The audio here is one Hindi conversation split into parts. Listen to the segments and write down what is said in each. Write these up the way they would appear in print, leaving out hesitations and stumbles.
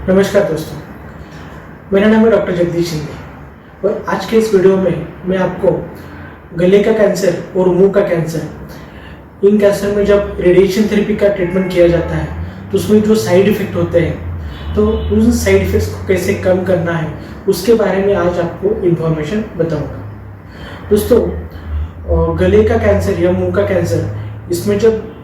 नमस्कार दोस्तों, मेरा नाम है डॉक्टर जगदीश शिंदे और आज के इस वीडियो में मैं आपको गले का कैंसर और मुंह का कैंसर, इन कैंसर में जब रेडिएशन थेरेपी का ट्रीटमेंट किया जाता है तो उसमें जो साइड इफ़ेक्ट होते हैं तो उन साइड इफ़ेक्ट्स को कैसे कम करना है उसके बारे में आज आपको इन्फॉर्मेशन बताऊंगा। दोस्तों, गले का कैंसर या मुंह का कैंसर, इसमें जब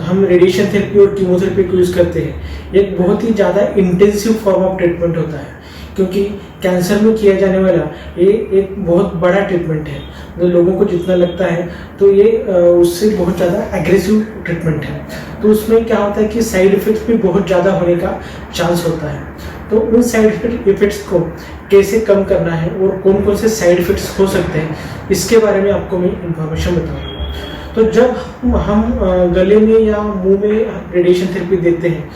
हम रेडिएशन थेरेपी और कीमोथेरेपी को यूज़ करते हैं, एक बहुत ही ज़्यादा इंटेंसिव फॉर्म ऑफ ट्रीटमेंट होता है, क्योंकि कैंसर में किया जाने वाला ये एक बहुत बड़ा ट्रीटमेंट है। तो लोगों को जितना लगता है तो ये उससे बहुत ज़्यादा एग्रेसिव ट्रीटमेंट है। तो उसमें क्या होता है कि साइड इफ़ेक्ट्स भी बहुत ज़्यादा होने का चांस होता है। तो उन साइड इफ़ेक्ट्स को कैसे कम करना है और कौन कौन से साइड इफ़ेक्ट्स हो सकते हैं, इसके बारे में आपको मैं इन्फॉर्मेशन बताऊँगा। तो जब हम गले में या मुंह में रेडिएशन थेरेपी देते हैं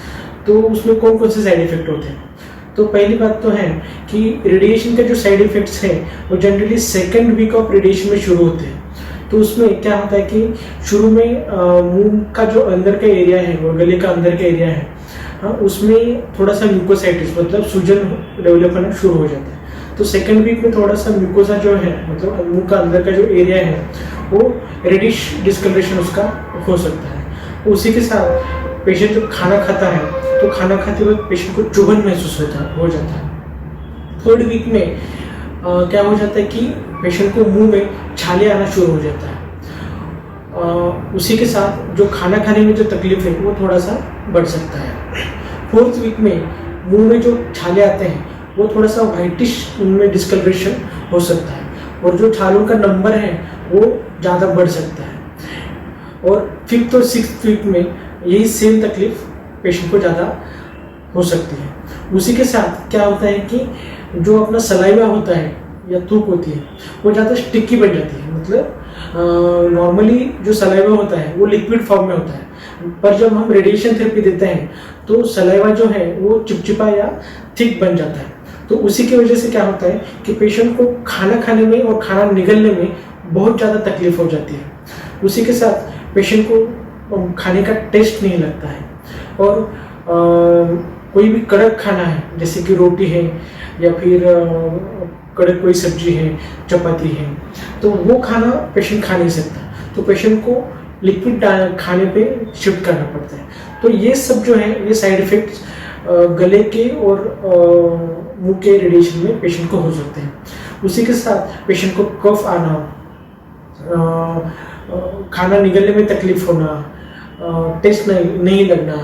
तो उसमें कौन कौन से साइड इफ़ेक्ट होते हैं। तो पहली बात तो है कि रेडिएशन के जो साइड इफ़ेक्ट्स हैं वो generally second week of radiation में शुरू होते हैं। तो उसमें क्या होता है कि शुरू में मुंह का जो अंदर का एरिया है, वो गले का अंदर का एरिया है, उसमें थोड़ा सा म्यूकोसाइटिस मतलब सूजन डेवलप होना शुरू हो जाता है। तो सेकेंड वीक में थोड़ा सा म्यूकोसा जो है, मतलब मुंह का अंदर का जो एरिया है, वो रेडिश डिस्कलरेशन उसका हो सकता है। उसी के साथ पेशेंट जब खाना खाता है तो खाना खाते वक्त पेशेंट को चुभन महसूस हो जाता है। थर्ड वीक में क्या हो जाता है कि पेशेंट को मुंह में छाले आना शुरू हो जाता है। उसी के साथ जो खाना खाने में जो तकलीफ है वो थोड़ा सा बढ़ सकता है। फोर्थ वीक में मुंह में जो छाले आते हैं वो थोड़ा सा वाइटिश उनमें डिस्कलरेशन हो सकता है और जो छालों का नंबर है वो ज़्यादा बढ़ सकता है। और फिफ्थ और सिक्स्थ वीक में यही सेम तकलीफ पेशेंट को ज़्यादा हो सकती है। उसी के साथ क्या होता है कि जो अपना सलाइवा होता है या थूक होती है वो ज़्यादा स्टिकी बन जाती है। मतलब नॉर्मली जो सलाइवा होता है वो लिक्विड फॉर्म में होता है, पर जब हम रेडिएशन थेरेपी देते हैं तो सलाइवा जो है वो चिपचिपा या थिक बन जाता है। तो उसी की वजह से क्या होता है कि पेशेंट को खाना खाने में और खाना निगलने में बहुत ज़्यादा तकलीफ हो जाती है। उसी के साथ पेशेंट को खाने का टेस्ट नहीं लगता है और कोई भी कड़क खाना है, जैसे कि रोटी है या फिर कड़क कोई सब्जी है, चपाती है, तो वो खाना पेशेंट खा नहीं सकता। तो पेशेंट को लिक्विड खाने पे शिफ्ट करना पड़ता है। तो ये सब जो है ये साइड इफ़ेक्ट्स गले के और मुंह के रेडिएशन में पेशेंट को हो सकते हैं। उसी के साथ पेशेंट को कफ आना, खाना निगलने में तकलीफ होना, टेस्ट नहीं लगना,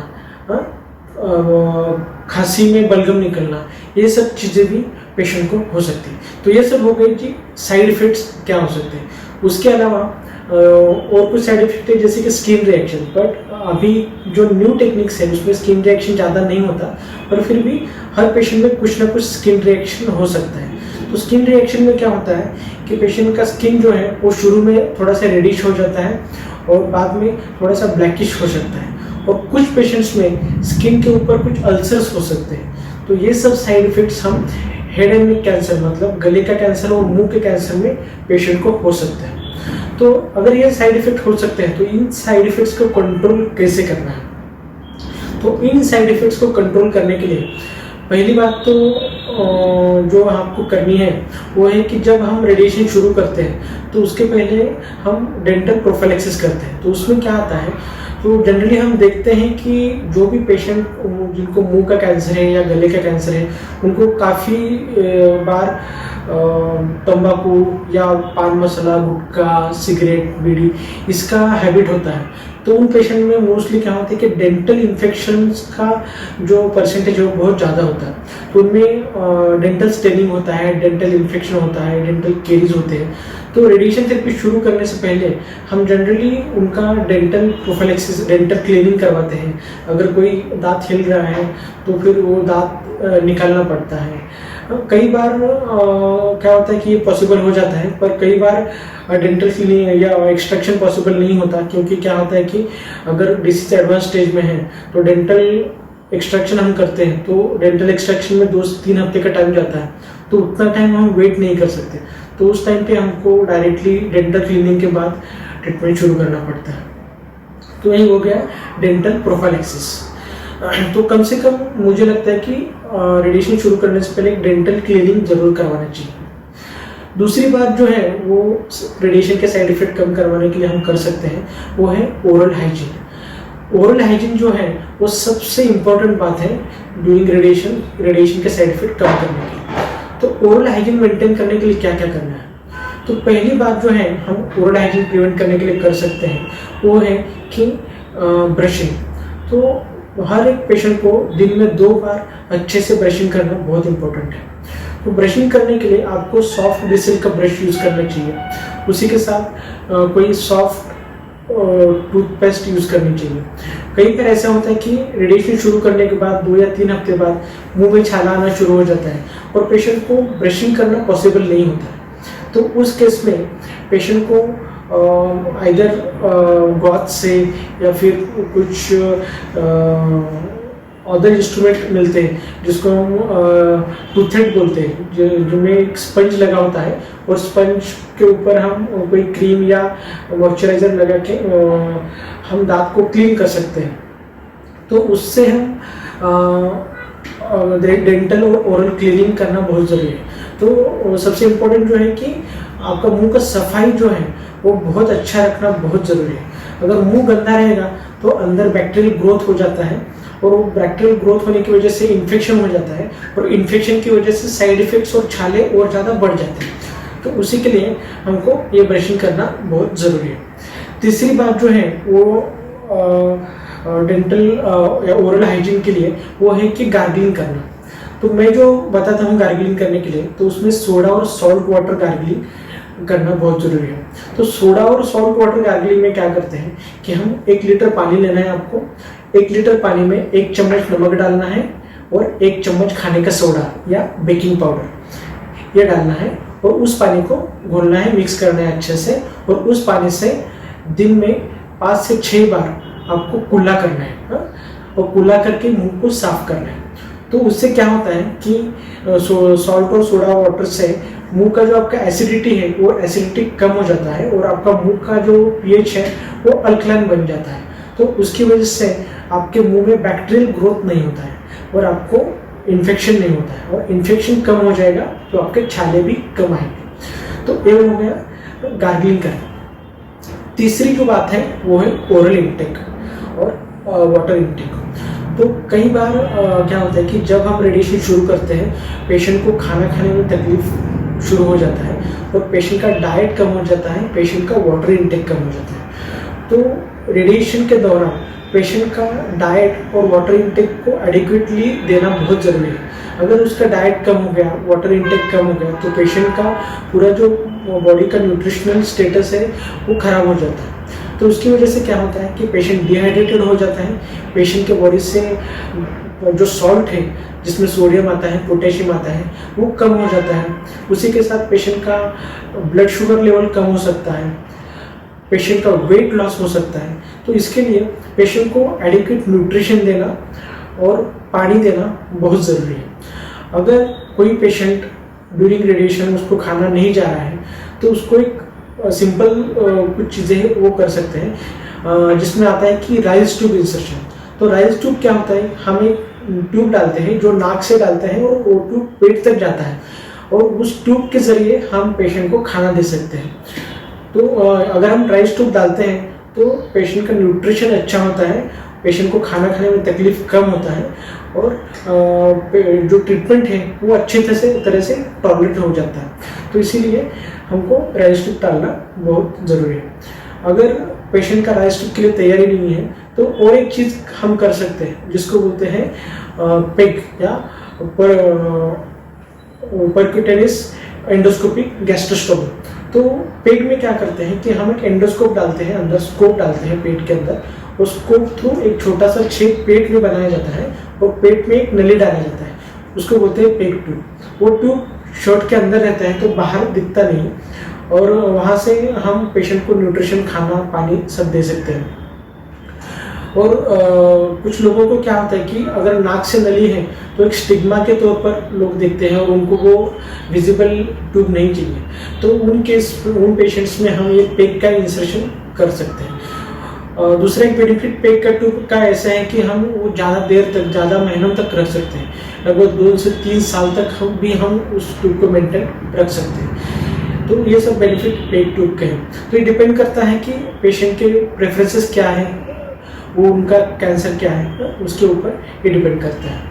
खांसी में बलगम निकलना, ये सब चीज़ें भी पेशेंट को हो सकती है। तो ये सब हो गई कि साइड इफ़ेक्ट्स क्या हो सकते हैं। उसके अलावा और कुछ साइड इफेक्ट है जैसे कि स्किन रिएक्शन, बट अभी जो न्यू टेक्निक्स है उसमें स्किन रिएक्शन ज़्यादा नहीं होता, पर फिर भी हर पेशेंट में कुछ ना कुछ स्किन रिएक्शन हो सकता है। तो स्किन रिएक्शन में क्या होता है कि पेशेंट का स्किन जो है वो शुरू में थोड़ा सा रेडिश हो जाता है और बाद में थोड़ा सा ब्लैकिश हो सकता है, और कुछ पेशेंट्स में स्किन के ऊपर कुछ अल्सर्स हो सकते हैं। तो ये सब साइड इफेक्ट्स हम हेड एंड नेक कैंसर मतलब गले का कैंसर और मुंह के कैंसर में पेशेंट को हो सकता है। तो अगर ये साइड इफेक्ट हो सकते हैं तो इन साइड इफेक्ट्स को कंट्रोल कैसे करना है। तो इन साइड इफेक्ट्स को कंट्रोल करने के लिए पहली बात तो जो आपको करनी है वो है कि जब हम रेडिएशन शुरू करते हैं तो उसके पहले हम डेंटल प्रोफाइलेक्सिस करते हैं। तो उसमें क्या आता है, तो जनरली हम देखते हैं कि जो भी पेशेंट जिनको मुंह का कैंसर है या गले का कैंसर है उनको काफ़ी बार तंबाकू या पान मसाला, गुटखा, सिगरेट, बीड़ी इसका हैबिट होता है। तो उन पेशेंट में मोस्टली क्या होता है कि डेंटल इन्फेक्शंस का जो परसेंटेज है वो बहुत ज़्यादा होता है। तो उनमें डेंटल स्टेनिंग होता है, डेंटल इन्फेक्शन होता है, डेंटल केरीज होते हैं। तो रेडिएशन थेरेपी शुरू करने से पहले हम जनरली उनका डेंटल प्रोफाइलेक्सिस, डेंटल क्लीनिंग करवाते हैं। अगर कोई दांत हिल रहा है तो फिर वो दांत निकालना पड़ता है। कई बार क्या होता है कि ये पॉसिबल हो जाता है, पर कई बार डेंटल क्लीनिंग या एक्सट्रैक्शन पॉसिबल नहीं होता, क्योंकि क्या होता है कि अगर डिसीज एडवांस स्टेज में है तो डेंटल एक्सट्रैक्शन हम करते हैं, तो डेंटल एक्सट्रैक्शन में 2 से 3 हफ्ते का टाइम जाता है। तो उतना टाइम हम वेट नहीं कर सकते, तो उस टाइम पे हमको डायरेक्टली डेंटल क्लीनिंग के बाद ट्रीटमेंट शुरू करना पड़ता है। तो यही हो गया डेंटल प्रोफाइलेक्सिस। तो कम से कम मुझे लगता है कि रेडिएशन शुरू करने से पहले एक डेंटल क्लीनिंग जरूर करवाना चाहिए। दूसरी बात जो है वो रेडिएशन के साइड इफेक्ट कम करवाने के लिए हम कर सकते हैं, वो है ओरल हाइजीन। ओरल हाइजीन जो है वो सबसे इम्पोर्टेंट बात है ड्यूरिंग रेडिएशन के साइड इफेक्ट कम करने के लिए। तो ओरल हाइजीन मेंटेन करने के लिए क्या क्या करना है? तो पहली बात जो है हम ओरल हाइजीन प्रिवेंट करने के लिए कर सकते हैं वो है कि ब्रशिंग। तो हर एक पेशेंट को दिन में 2 बार अच्छे से ब्रशिंग करना बहुत इंपॉर्टेंट है। तो ब्रशिंग करने के लिए आपको सॉफ्ट ब्रिसल का ब्रश यूज़ करना चाहिए, उसी के साथ कोई सॉफ्ट टूथपेस्ट यूज़ करनी चाहिए। कई बार ऐसा होता है कि रेडिएशन शुरू करने के बाद 2 या 3 हफ्ते बाद मुंह में छाला आना शुरू हो जाता है और पेशेंट को ब्रशिंग करना पॉसिबल नहीं होता है। तो उस केस में पेशेंट को आइदर गॉथ से या फिर कुछ अदर इंस्ट्रूमेंट मिलते हैं जिसको हम टूथेड बोलते हैं, जिनमें एक स्पंज लगा होता है और स्पंज के ऊपर हम कोई क्रीम या मॉइस्चराइजर लगा के हम दांत को क्लीन कर सकते हैं। तो उससे हम डेंटल और ओरल क्लीनिंग करना बहुत ज़रूरी है। तो सबसे इम्पोर्टेंट जो है कि आपका मुंह का सफाई जो है वो बहुत अच्छा रखना बहुत ज़रूरी है। अगर मुंह गंदा रहेगा तो अंदर बैक्टीरियल ग्रोथ हो जाता है और वो बैक्टीरियल ग्रोथ होने की वजह से इन्फेक्शन हो जाता है और इन्फेक्शन की वजह से साइड इफेक्ट्स और छाले और ज़्यादा बढ़ जाते हैं। तो उसी के लिए हमको ये ब्रशिंग करना बहुत ज़रूरी है। तीसरी बात जो है वो डेंटल या ओरल हाइजीन के लिए वो है कि गार्गलिंग करना। तो मैं जो बताता हूँ गार्गलिंग करने के लिए, तो उसमें सोडा और सॉल्ट वाटर गार्गलिंग करना बहुत ज़रूरी है। तो सोडा और सॉल्ट वाटर गार्गलिंग में क्या करते हैं कि हम 1 लीटर पानी लेना है आपको, 1 लीटर पानी में 1 चम्मच नमक डालना है और 1 चम्मच खाने का सोडा या बेकिंग पाउडर ये डालना है और उस पानी को घोलना है, मिक्स करना है अच्छे से और उस पानी से दिन में 5 से 6 बार आपको कुल्ला करना है। हा? और कुल्ला करके मुंह को साफ करना है। तो उससे क्या होता है कि सॉल्ट और सोडा वाटर से मुंह का जो आपका एसिडिटी है वो एसिडिटी कम हो जाता है और आपका मुंह का जो पीएच है वो अल्कलाइन बन जाता है। तो उसकी वजह से आपके मुंह में बैक्टीरियल ग्रोथ नहीं होता है और आपको इन्फेक्शन नहीं होता है और इन्फेक्शन कम हो जाएगा तो आपके छाले भी कम आएंगे। तो ये हो गया गार्गलिंग करना। तीसरी जो बात है वो है ओरल इंटेक और वाटर इंटेक। तो कई बार क्या होता है कि जब हम रेडिएशन शुरू करते हैं पेशेंट को खाना खाने में तकलीफ शुरू हो जाता है और पेशेंट का डाइट कम हो जाता है, पेशेंट का वाटर इंटेक कम हो जाता है। तो रेडिएशन के दौरान पेशेंट का डाइट और वाटर इंटेक को एडिक्वेटली देना बहुत ज़रूरी है। अगर उसका डाइट कम हो गया, वाटर इंटेक कम हो गया तो पेशेंट का पूरा जो बॉडी का न्यूट्रिशनल स्टेटस है वो खराब हो जाता है। तो उसकी वजह से क्या होता है कि पेशेंट डिहाइड्रेटेड हो जाता है, पेशेंट के बॉडी से जो सॉल्ट है जिसमें सोडियम आता है, पोटेशियम आता है वो कम हो जाता है। उसी के साथ पेशेंट का ब्लड शुगर लेवल कम हो सकता है, पेशेंट का वेट लॉस हो सकता है। तो इसके लिए पेशेंट को एडिक्वेट न्यूट्रिशन देना और पानी देना बहुत ज़रूरी है। अगर कोई पेशेंट ड्यूरिंग रेडिएशन उसको खाना नहीं जा रहा है तो उसको एक सिंपल कुछ चीज़ें वो कर सकते हैं जिसमें आता है कि राइस ट्यूब इंसर्शन। तो राइस ट्यूब क्या होता है, हम एक ट्यूब डालते हैं जो नाक से डालते हैं और वो ट्यूब पेट तक जाता है और उस ट्यूब के ज़रिए हम पेशेंट को खाना दे सकते हैं। तो अगर हम राइस ट्यूब डालते हैं तो पेशेंट का न्यूट्रिशन अच्छा होता है, पेशेंट को खाना खाने में तकलीफ कम होता है और जो ट्रीटमेंट है वो अच्छे तरह से टॉलरेट हो जाता है। तो इसीलिए हमको राइस ट्यूब डालना बहुत ज़रूरी है। अगर पेशेंट का राइस ट्यूब के लिए तैयारी नहीं है तो और एक चीज़ हम कर सकते हैं जिसको बोलते हैं पेग या परक्यूटेनियस एंडोस्कोपिक गैस्ट्रोस्टोमी। तो पेग में क्या करते हैं कि हम एक एंडोस्कोप डालते हैं, अंदर स्कोप डालते हैं पेट के अंदर और स्कोप थ्रू एक छोटा सा छेद पेट में बनाया जाता है और पेट में एक नली डाला जाता है, उसको बोलते हैं पेग ट्यूब। वो ट्यूब शर्ट के अंदर रहता है तो बाहर दिखता नहीं और वहाँ से हम पेशेंट को न्यूट्रिशन, खाना, पानी सब दे सकते हैं। और कुछ लोगों को क्या होता है कि अगर नाक से नली है तो एक स्टिग्मा के तौर पर लोग देखते हैं और उनको वो विजिबल ट्यूब नहीं चाहिए। तो उन पेशेंट्स में हम ये पेग का इंसर्शन कर सकते हैं। और दूसरा एक बेनिफिट पेट का ट्यूब का ऐसा है कि हम वो ज़्यादा देर तक, ज़्यादा महीनों तक रख सकते हैं। लगभग 2 से 3 साल तक हम उस ट्यूब को मेंटेन रख सकते हैं। तो ये सब बेनिफिट पेट ट्यूब के हैं। तो ये डिपेंड करता है कि पेशेंट के प्रेफरेंसेस क्या है, वो उनका कैंसर क्या है, उसके ऊपर ये डिपेंड करता है।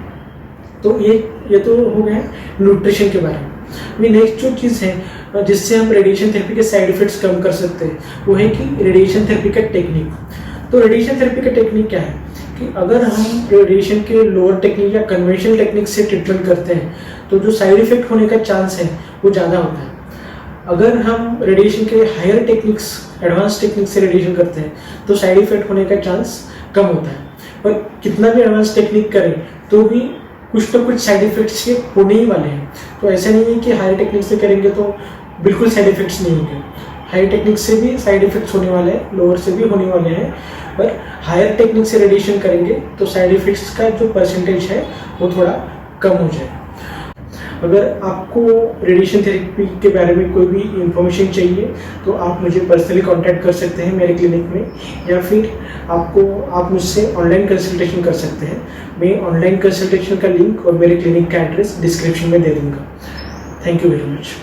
तो ये तो हो गया न्यूट्रिशन के बारे में। अभी नेक्स्ट जो चीज़ है जिससे हम रेडिएशन थेरेपी के साइड इफेक्ट्स कम कर सकते हैं, वो है कि रेडिएशन थेरेपी का टेक्निक। तो रेडिएशन थेरेपी का टेक्निक क्या है कि अगर हम रेडिएशन के लोअर टेक्निक या कन्वेंशनल टेक्निक से ट्रीटमेंट करते हैं तो जो साइड इफेक्ट होने का चांस है वो ज़्यादा होता है। अगर हम रेडिएशन के हायर टेक्निक्स, एडवांस टेक्निक से रेडिएशन करते हैं तो साइड इफेक्ट होने का चांस कम होता है। पर कितना भी एडवांस टेक्निक करें तो भी कुछ तो कुछ साइड इफेक्ट्स के होने ही वाले हैं। तो ऐसा नहीं है कि हायर टेक्निक से करेंगे तो बिल्कुल साइड इफेक्ट्स नहीं होंगे। हाई टेक्निक से भी साइड इफेक्ट्स होने वाले हैं, लोअर से भी होने वाले हैं। पर हायर टेक्निक से रेडिएशन करेंगे तो साइड इफेक्ट्स का जो परसेंटेज है वो थोड़ा कम हो जाए। अगर आपको रेडिएशन थेरेपी के बारे में कोई भी इंफॉर्मेशन चाहिए तो आप मुझे पर्सनली कांटेक्ट कर सकते हैं मेरे क्लिनिक में, या फिर आप मुझसे ऑनलाइन कंसल्टेशन कर सकते हैं। मैं ऑनलाइन कंसल्टेशन का लिंक और मेरे क्लिनिक का एड्रेस डिस्क्रिप्शन में दे दूँगा। Thank you very much.